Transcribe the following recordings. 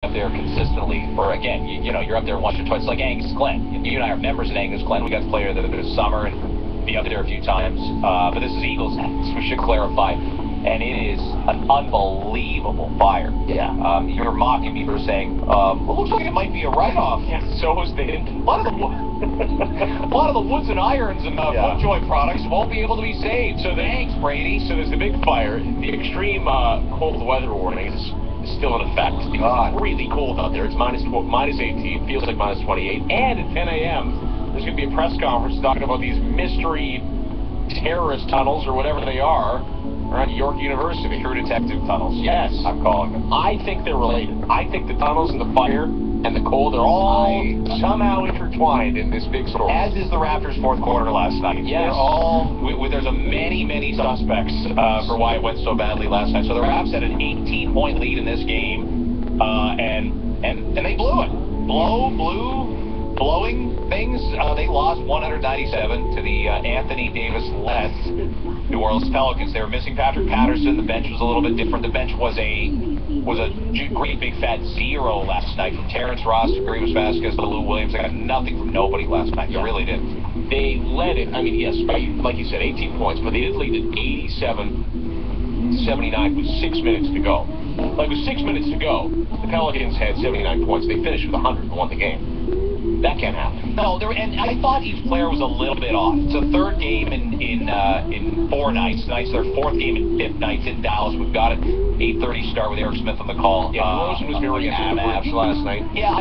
up there consistently, or again, you know, you're up there once or twice, like Angus Glen. You and I are members at Angus Glen. We got to play there this summer and be up there a few times. But this is Eagles Nest, we should clarify. And it is an unbelievable fire. Yeah. You're mocking me for saying, well, it looks like it might be a write-off. Yeah, so is the A lot of the woods and irons and FootJoy products won't be able to be saved. So thanks, Brady. So there's the big fire. The extreme cold weather warning is still in effect. Because it's really cold out there. It's minus 18, feels like minus 28. And at 10 a.m., there's going to be a press conference talking about these mystery terrorist tunnels or whatever they are around York University. True detective tunnels. Yes. I'm calling them. I think they're related. I think the tunnels and the fire and the cold are all somehow intertwined in this big story. As is the Raptors' fourth quarter last night. Yes. They're all, there's many suspects for why it went so badly last night. So the Raps had an 18-point lead in this game, and they blew it. Blowing things. They lost 197 to the Anthony Davis-led New Orleans Pelicans. They were missing Patrick Patterson. The bench was a little bit different. The bench was a great big fat zero last night, from Terrence Ross to Grievous Vasquez to Lou Williams. They got nothing from nobody last night. They really did. They led it. I mean, yes, like you said, 18 points, but they did lead it 87-79 with 6 minutes to go. Like, with 6 minutes to go, the Pelicans had 79 points. They finished with 100 and won the game. That can't happen. No, and I thought each player was a little bit off. It's the third game in 4 nights. Tonight's their fourth game in 5 nights in Dallas. We've got it 8:30 start with Eric Smith on the call. Yeah, DeRozan was very active last night. Yeah,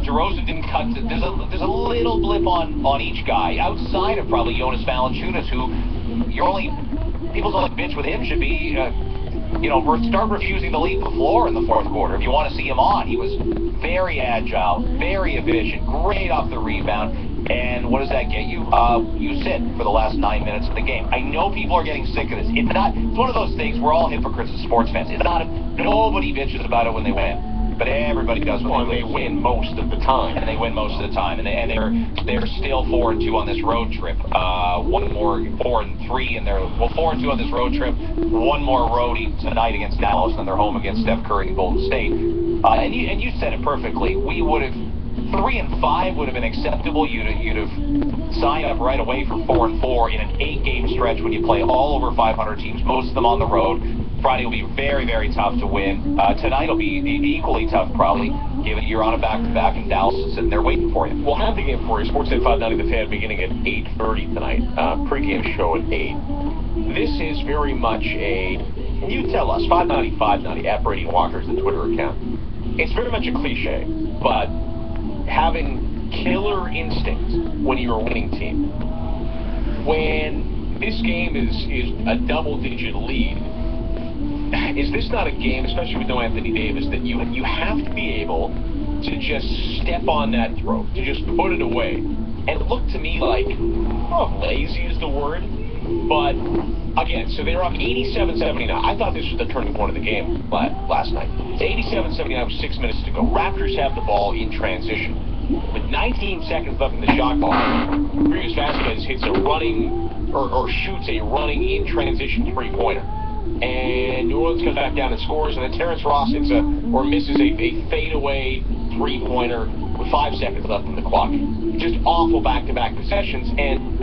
DeRozan didn't cut. There's a little blip on each guy outside of probably Jonas Valanciunas, who people's only bitch with him should be. Start refusing to leave the floor in the fourth quarter. If you want to see him on, he was very agile, very efficient, great off the rebound. And what does that get you? You sit for the last 9 minutes of the game. I know people are getting sick of this. It's one of those things. We're all hypocrites as sports fans. Nobody bitches about it when they win, but everybody does when they win most of the time. And they win most of the time. And they're still 4-2 on this road trip. One more 4-3 in their 4-2 on this road trip. One more roadie tonight against Dallas, and they're home against Steph Curry and Golden State. And you said it perfectly. We would have 3-5 would have been acceptable. You'd have signed up right away for 4-4 in an 8-game stretch when you play all over 500 teams, most of them on the road. Friday will be very, very tough to win. Tonight will be equally tough, probably, given you're on a back-to-back and Dallas is sitting there waiting for you. We'll have the game for you. Sportsnet 590 The Fan beginning at 8:30 tonight. Pre-game show at 8. This is very much you tell us, 590 at Brady Walker's the Twitter account. It's very much a cliche, but having killer instincts when you're a winning team. When this game is a double-digit lead, is this not a game, especially with no Anthony Davis, that you have to be able to just step on that throat, to just put it away? And it looked to me like, I don't know if lazy is the word, but again, so they're up 87-79. I thought this was the turning point of the game last night. It's 87-79 with 6 minutes to go. Raptors have the ball in transition. With 19 seconds left in the shot clock, Grievous Vasquez hits a running, or shoots a running in transition three-pointer. And New Orleans comes back down and scores, and then Terrence Ross misses a fadeaway three-pointer with 5 seconds left in the clock. Just awful back-to-back possessions, and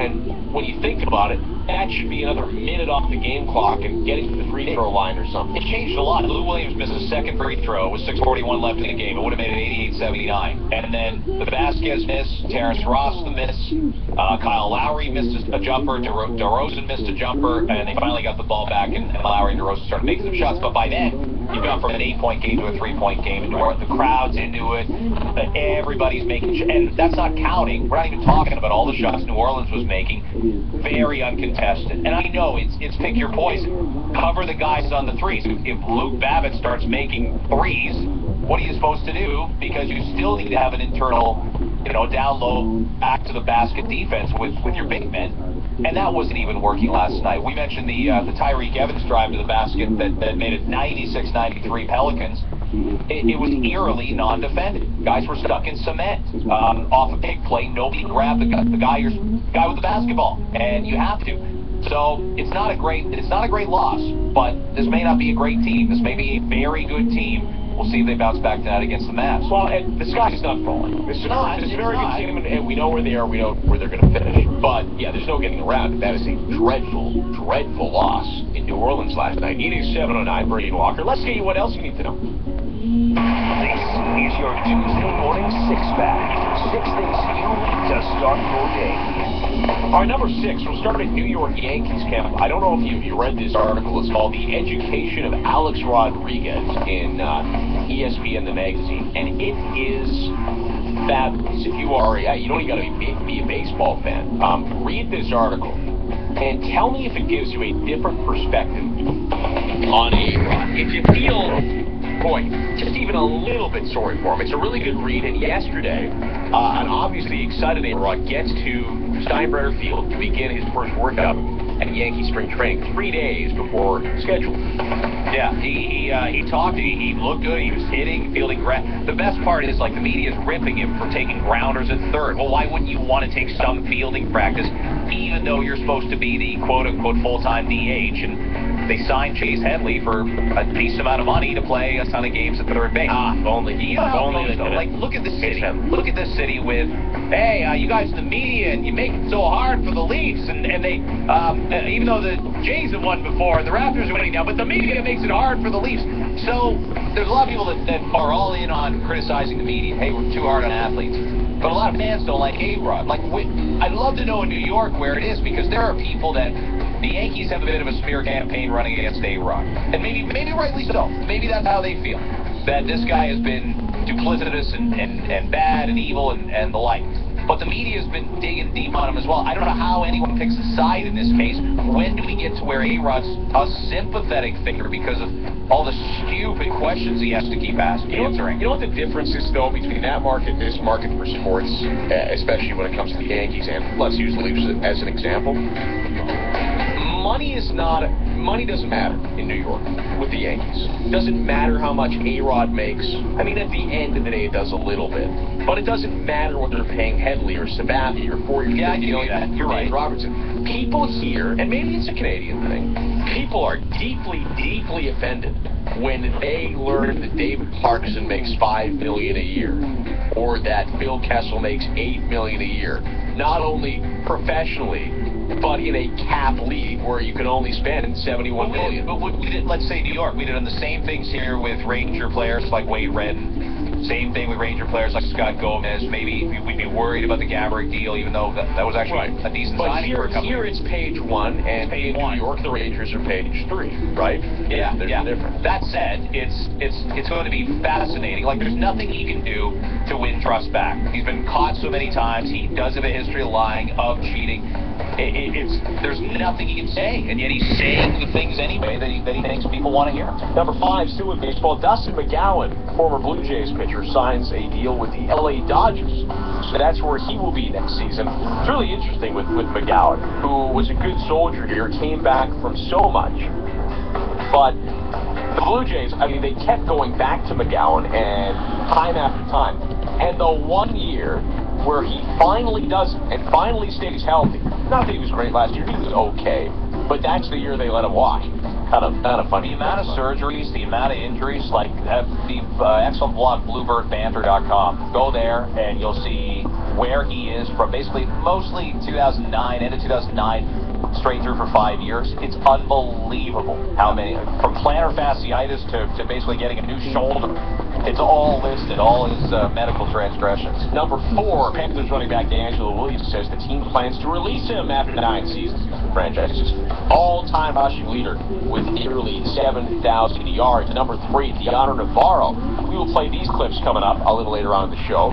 when you think about it, that should be another minute off the game clock and getting to the free throw line or something. It changed a lot. Lou Williams missed his second free throw with 6:41 left in the game. It would have made it 88-79. And then the Vasquez miss, Terrence Ross the miss, Kyle Lowry missed a jumper, DeRozan missed a jumper, and they finally got the ball back, and Lowry and DeRozan started making some shots. But by then, you've gone from an 8-point game to a 3-point game, and the crowd's into it, everybody's making and that's not counting. We're not even talking about all the shots New Orleans was making. Very uncontested. And I know it's pick your poison. Cover the guys on the threes. If Luke Babbitt starts making threes, what are you supposed to do? Because you still need to have an internal, down low, back to the basket defense with your big men. And that wasn't even working last night. We mentioned the Tyreek Evans drive to the basket that made it 96-93 Pelicans. It was eerily non-defended. Guys were stuck in cement. Off a big play, nobody grabbed the guy with the basketball, and you have to. So it's not a great loss, but this may not be a great team. This may be a very good team We'll see if they bounce back tonight against the Mavs. Well, and the sky's not falling. This is a very good team, and we know where they are. We know where they're going to finish. But, yeah, there's no getting around it. That is a dreadful, dreadful loss in New Orleans last night. 87-09, Brady Walker. Let's get you what else you need to know. This is your Tuesday morning six-pack. 6 things you need to start your day. All right, number 6, we'll start at New York Yankees camp. I don't know if you read this article. It's called The Education of Alex Rodriguez in ESPN, the magazine. And it is fabulous. If you are, you don't even got to be a baseball fan. Read this article and tell me if it gives you a different perspective on A-Rod. If you feel, boy, just even a little bit sorry for him. It's a really good read. And yesterday, an obviously excited A-Rod gets to Steinbrenner Field to begin his first workout at Yankee spring training 3 days before schedule. Yeah, he talked, he looked good, he was hitting, fielding great. The best part is, like, the media is ripping him for taking grounders at third. Well, why wouldn't you want to take some fielding practice, even though you're supposed to be the quote-unquote full-time DH? And they signed Chase Headley for a decent amount of money to play a ton of games at third base. Only he. Like, look at the city. Look at this city with, hey, you guys in the media, and you make it so hard for the Leafs, and they, even though the Jays have won before, and the Raptors are winning now, but the media makes it hard for the Leafs. So there's a lot of people that are all in on criticizing the media. Hey, we're too hard on athletes. But a lot of fans don't like A-Rod. Like, I'd love to know in New York where it is, because there are people that the Yankees have a bit of a smear campaign running against A-Rod. And maybe rightly so. Maybe that's how they feel. That this guy has been duplicitous and bad and evil and the like. But the media has been digging deep on him as well. I don't know how anyone picks a side in this case. When do we get to where A-Rod's a sympathetic figure because of all the stupid questions he has to keep answering? You know what the difference is, though, between that market and this market for sports, especially when it comes to the Yankees, and let's use the Leafs as an example? Money doesn't matter in New York with the Yankees. It doesn't matter how much A-Rod makes. I mean, at the end of the day, it does a little bit. But it doesn't matter what they're paying Headley or Sabathia or 4-year You're right. Robertson. People here, and maybe it's a Canadian thing, people are deeply, deeply offended when they learn that David Clarkson makes $5 million a year, or that Phil Kessel makes $8 million a year. Not only professionally, but in a cap league where you can only spend $71 million. But we did, let's say New York, we did the same things here with Ranger players like Wade Redden. Same thing with Ranger players like Scott Gomez. Maybe we'd be worried about the Gabrick deal, even though that was actually a decent signing for a couple. Here it's page 1, and in New York the Rangers are page 3, right? Yeah, there's a difference. That said, it's going to be fascinating. Like, there's nothing he can do to win trust back. He's been caught so many times. He does have a history of lying, of cheating. There's nothing he can say, and yet he's saying the things anyway that he thinks people want to hear. Number 5, still in baseball, Dustin McGowan, former Blue Jays pitcher, signs a deal with the LA Dodgers. So that's where he will be next season. It's really interesting with McGowan, who was a good soldier here, came back from so much. But the Blue Jays, I mean, they kept going back to McGowan, and time after time. And the 1 year where he finally does it and finally stays healthy. Not that he was great last year, he was okay, but that's the year they let him walk. Kind of funny. The amount of surgeries, the amount of injuries, like the excellent blog bluebirdbanter.com. Go there and you'll see where he is from basically mostly 2009, end of 2009, straight through for 5 years. It's unbelievable how many, from plantar fasciitis to basically getting a new shoulder. It's all listed, all his medical transgressions. Number 4, Panthers running back D'Angelo Williams says the team plans to release him after 9 seasons with the franchise. All-time rushing leader with nearly 7,000 yards. Number 3, Deontay Navarro. We will play these clips coming up a little later on in the show.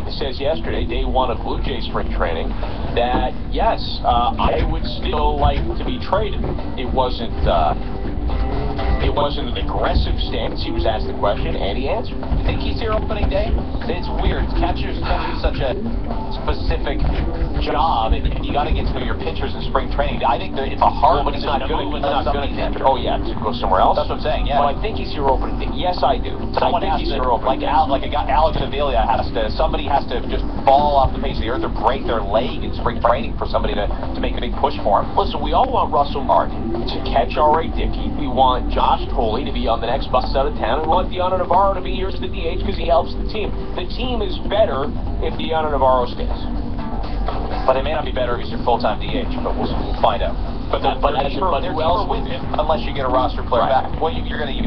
It says yesterday, day 1 of Blue Jays spring training, that yes, I would still like to be traded. It wasn't an aggressive stance. He was asked the question, and he answered. You think he's here opening day? It's weird. Catchers are such a specific job, and you got to get to your pitchers in spring training. I think that it's a hard one. He's not going to. Oh yeah, to go somewhere else. That's what I'm saying. Yeah. Well, I think he's here opening day. Yes, I do. Someone I think he's here opening day. Alex Avila somebody has to just fall off the face of the earth or break their leg in spring training for somebody to make a big push for him. Listen, we all want Russell Martin to catch R.A. Dickey. We want Josh Josh Coley to be on the next bus out of town. We want Deanna Navarro to be here as the DH because he helps the team. The team is better if Deanna Navarro stays. But it may not be better if he's your full-time DH, but we'll find out. But who else with him? Unless you get a roster player back. Well, you're going to